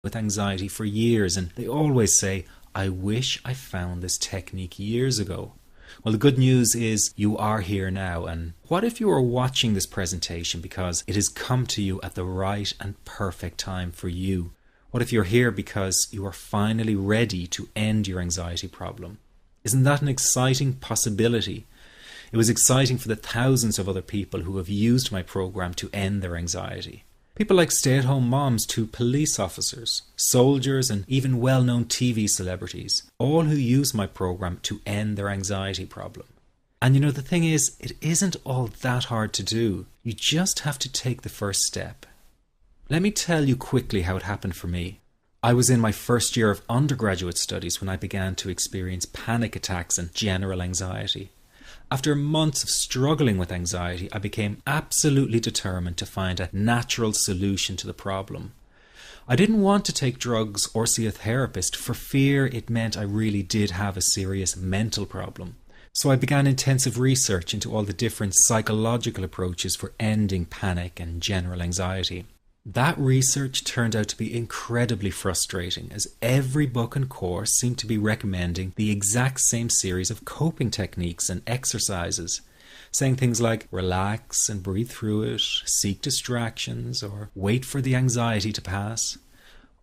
with anxiety for years, and they always say, I wish I found this technique years ago. Well, the good news is you are here now, and what if you are watching this presentation because it has come to you at the right and perfect time for you? What if you're here because you are finally ready to end your anxiety problem? Isn't that an exciting possibility? It was exciting for the thousands of other people who have used my program to end their anxiety. People like stay-at-home moms to police officers, soldiers, and even well-known TV celebrities, all who use my program to end their anxiety problem. And you know, the thing is, it isn't all that hard to do. You just have to take the first step. Let me tell you quickly how it happened for me. I was in my first year of undergraduate studies when I began to experience panic attacks and general anxiety. After months of struggling with anxiety, I became absolutely determined to find a natural solution to the problem. I didn't want to take drugs or see a therapist for fear it meant I really did have a serious mental problem. So I began intensive research into all the different psychological approaches for ending panic and general anxiety. That research turned out to be incredibly frustrating, as every book and course seemed to be recommending the exact same series of coping techniques and exercises, saying things like relax and breathe through it, seek distractions, or wait for the anxiety to pass.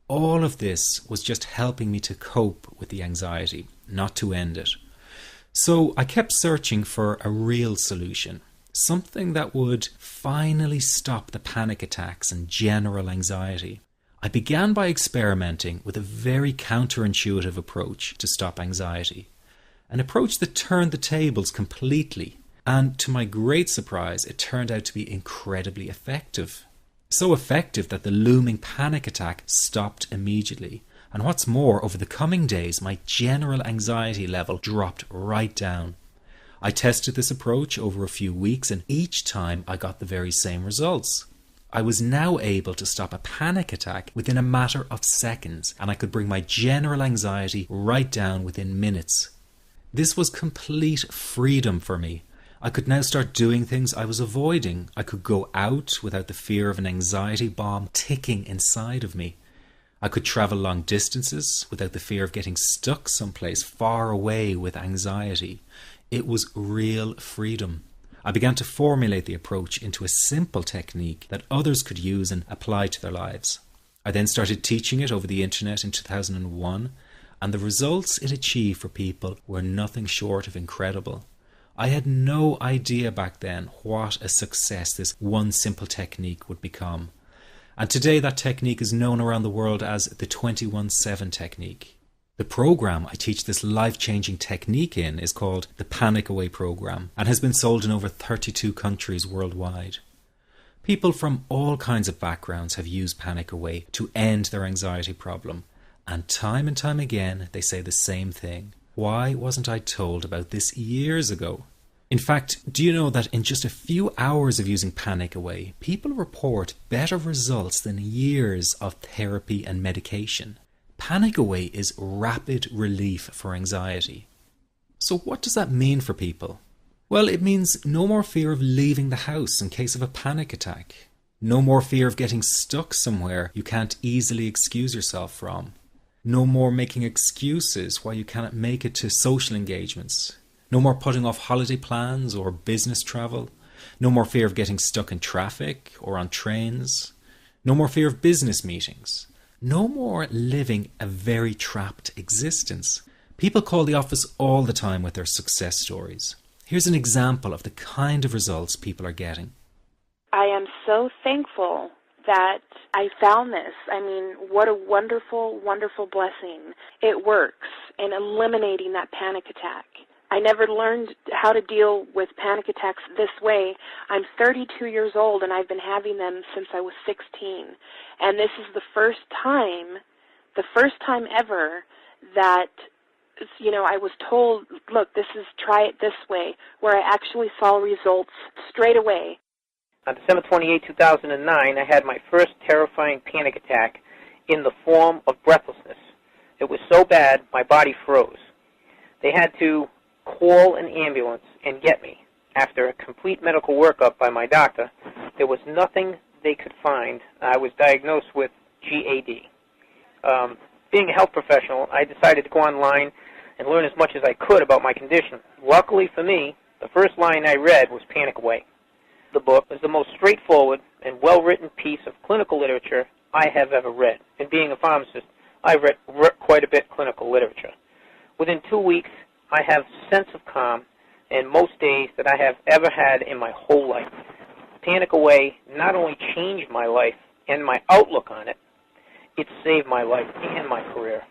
All of this was just helping me to cope with the anxiety, not to end it. So I kept searching for a real solution. Something that would finally stop the panic attacks and general anxiety. I began by experimenting with a very counterintuitive approach to stop anxiety. An approach that turned the tables completely. And to my great surprise, it turned out to be incredibly effective. So effective that the looming panic attack stopped immediately. And what's more, over the coming days, my general anxiety level dropped right down. I tested this approach over a few weeks, and each time I got the very same results. I was now able to stop a panic attack within a matter of seconds, and I could bring my general anxiety right down within minutes. This was complete freedom for me. I could now start doing things I was avoiding. I could go out without the fear of an anxiety bomb ticking inside of me. I could travel long distances without the fear of getting stuck someplace far away with anxiety. It was real freedom. I began to formulate the approach into a simple technique that others could use and apply to their lives. I then started teaching it over the internet in 2001, and the results it achieved for people were nothing short of incredible. I had no idea back then what a success this one simple technique would become. And today that technique is known around the world as the 21-7 technique. The program I teach this life-changing technique in is called the Panic Away program and has been sold in over 32 countries worldwide. People from all kinds of backgrounds have used Panic Away to end their anxiety problem, and time again they say the same thing. Why wasn't I told about this years ago? In fact, do you know that in just a few hours of using Panic Away, people report better results than years of therapy and medication? Panic Away is rapid relief for anxiety. So what does that mean for people? Well, it means no more fear of leaving the house in case of a panic attack. No more fear of getting stuck somewhere you can't easily excuse yourself from. No more making excuses why you cannot make it to social engagements. No more putting off holiday plans or business travel. No more fear of getting stuck in traffic or on trains. No more fear of business meetings. No more living a very trapped existence. People call the office all the time with their success stories. Here's an example of the kind of results people are getting. I am so thankful that I found this. I mean, what a wonderful, wonderful blessing. It works in eliminating that panic attack. I never learned how to deal with panic attacks this way. I'm 32 years old, and I've been having them since I was 16. And this is the first time ever that, I was told, look, try it this way, where I actually saw results straight away. On December 28, 2009, I had my first terrifying panic attack in the form of breathlessness. It was so bad, my body froze. They had to call an ambulance and get me. After a complete medical workup by my doctor, there was nothing they could find. I was diagnosed with GAD. Being a health professional, I decided to go online and learn as much as I could about my condition. Luckily for me, the first line I read was Panic Away. The book is the most straightforward and well-written piece of clinical literature I have ever read. And being a pharmacist, I've read quite a bit of clinical literature. Within 2 weeks, I have a sense of calm in most days that I have ever had in my whole life. Panic Away not only changed my life and my outlook on it, it saved my life and my career.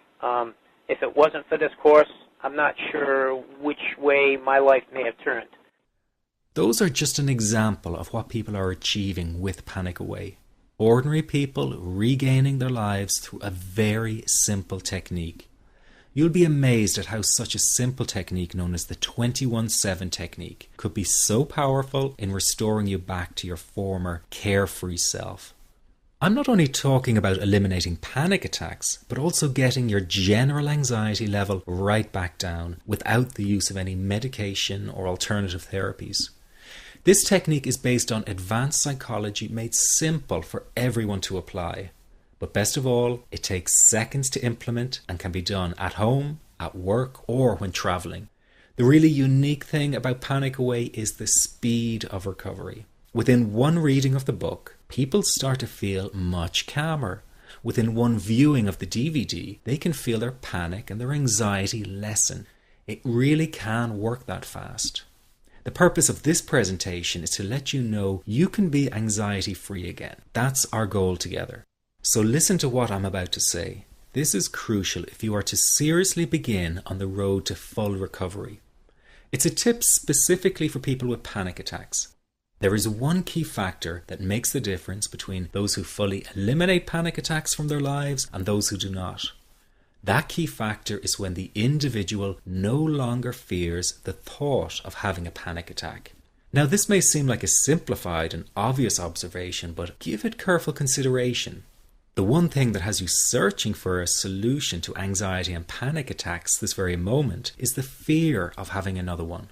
If it wasn't for this course, I'm not sure which way my life may have turned. Those are just an example of what people are achieving with Panic Away. Ordinary people regaining their lives through a very simple technique. You'll be amazed at how such a simple technique known as the 21-7 technique could be so powerful in restoring you back to your former carefree self. I'm not only talking about eliminating panic attacks, but also getting your general anxiety level right back down without the use of any medication or alternative therapies. This technique is based on advanced psychology made simple for everyone to apply. But best of all, it takes seconds to implement and can be done at home, at work, or when traveling. The really unique thing about Panic Away is the speed of recovery. Within one reading of the book, people start to feel much calmer. Within one viewing of the DVD, they can feel their panic and their anxiety lessen. It really can work that fast. The purpose of this presentation is to let you know you can be anxiety-free again. That's our goal together. So listen to what I'm about to say. This is crucial if you are to seriously begin on the road to full recovery. It's a tip specifically for people with panic attacks. There is one key factor that makes the difference between those who fully eliminate panic attacks from their lives and those who do not. That key factor is when the individual no longer fears the thought of having a panic attack. Now, this may seem like a simplified and obvious observation, but give it careful consideration. The one thing that has you searching for a solution to anxiety and panic attacks this very moment is the fear of having another one.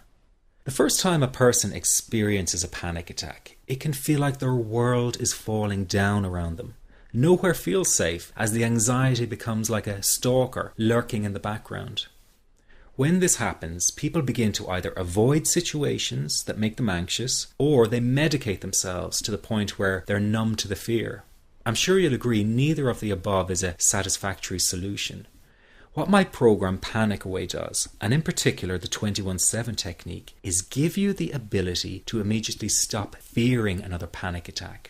The first time a person experiences a panic attack, it can feel like their world is falling down around them. Nowhere feels safe as the anxiety becomes like a stalker lurking in the background. When this happens, people begin to either avoid situations that make them anxious, or they medicate themselves to the point where they're numb to the fear. I'm sure you'll agree neither of the above is a satisfactory solution. What my program Panic Away does, and in particular the 21-7 technique, is give you the ability to immediately stop fearing another panic attack.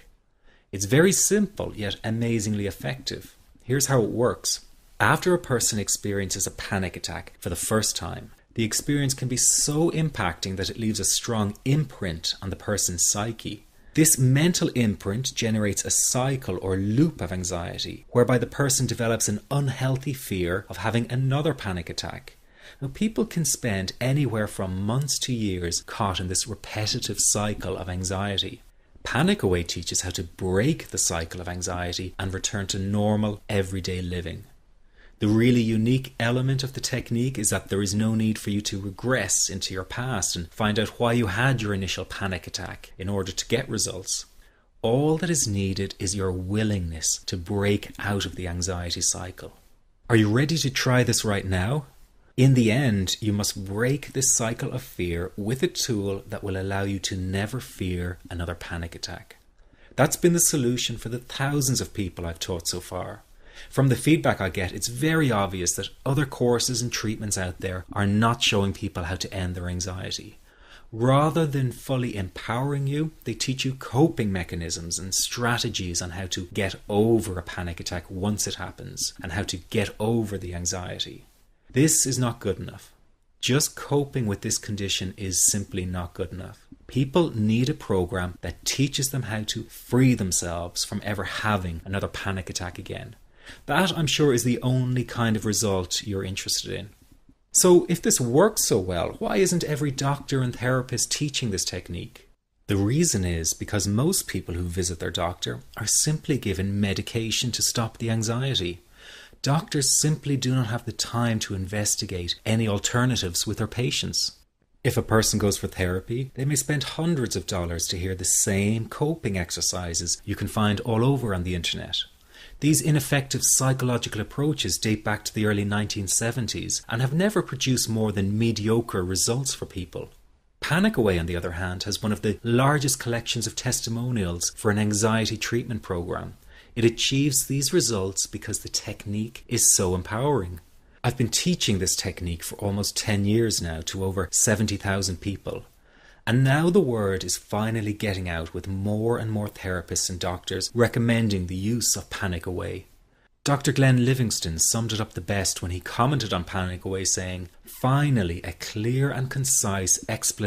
It's very simple yet amazingly effective. Here's how it works. After a person experiences a panic attack for the first time, the experience can be so impacting that it leaves a strong imprint on the person's psyche. This mental imprint generates a cycle or loop of anxiety, whereby the person develops an unhealthy fear of having another panic attack. Now, people can spend anywhere from months to years caught in this repetitive cycle of anxiety. Panic Away teaches how to break the cycle of anxiety and return to normal, everyday living. The really unique element of the technique is that there is no need for you to regress into your past and find out why you had your initial panic attack in order to get results. All that is needed is your willingness to break out of the anxiety cycle. Are you ready to try this right now? In the end, you must break this cycle of fear with a tool that will allow you to never fear another panic attack. That's been the solution for the thousands of people I've taught so far. From the feedback I get, it's very obvious that other courses and treatments out there are not showing people how to end their anxiety. Rather than fully empowering you, they teach you coping mechanisms and strategies on how to get over a panic attack once it happens and how to get over the anxiety. This is not good enough. Just coping with this condition is simply not good enough. People need a program that teaches them how to free themselves from ever having another panic attack again. That, I'm sure, is the only kind of result you're interested in. So if this works so well, why isn't every doctor and therapist teaching this technique? The reason is because most people who visit their doctor are simply given medication to stop the anxiety. Doctors simply do not have the time to investigate any alternatives with their patients. If a person goes for therapy, they may spend hundreds of dollars to hear the same coping exercises you can find all over on the internet. These ineffective psychological approaches date back to the early 1970s and have never produced more than mediocre results for people. Panic Away, on the other hand, has one of the largest collections of testimonials for an anxiety treatment program. It achieves these results because the technique is so empowering. I've been teaching this technique for almost 10 years now to over 70,000 people. And now the word is finally getting out, with more and more therapists and doctors recommending the use of Panic Away. Dr. Glenn Livingston summed it up the best when he commented on Panic Away, saying, "Finally, a clear and concise explanation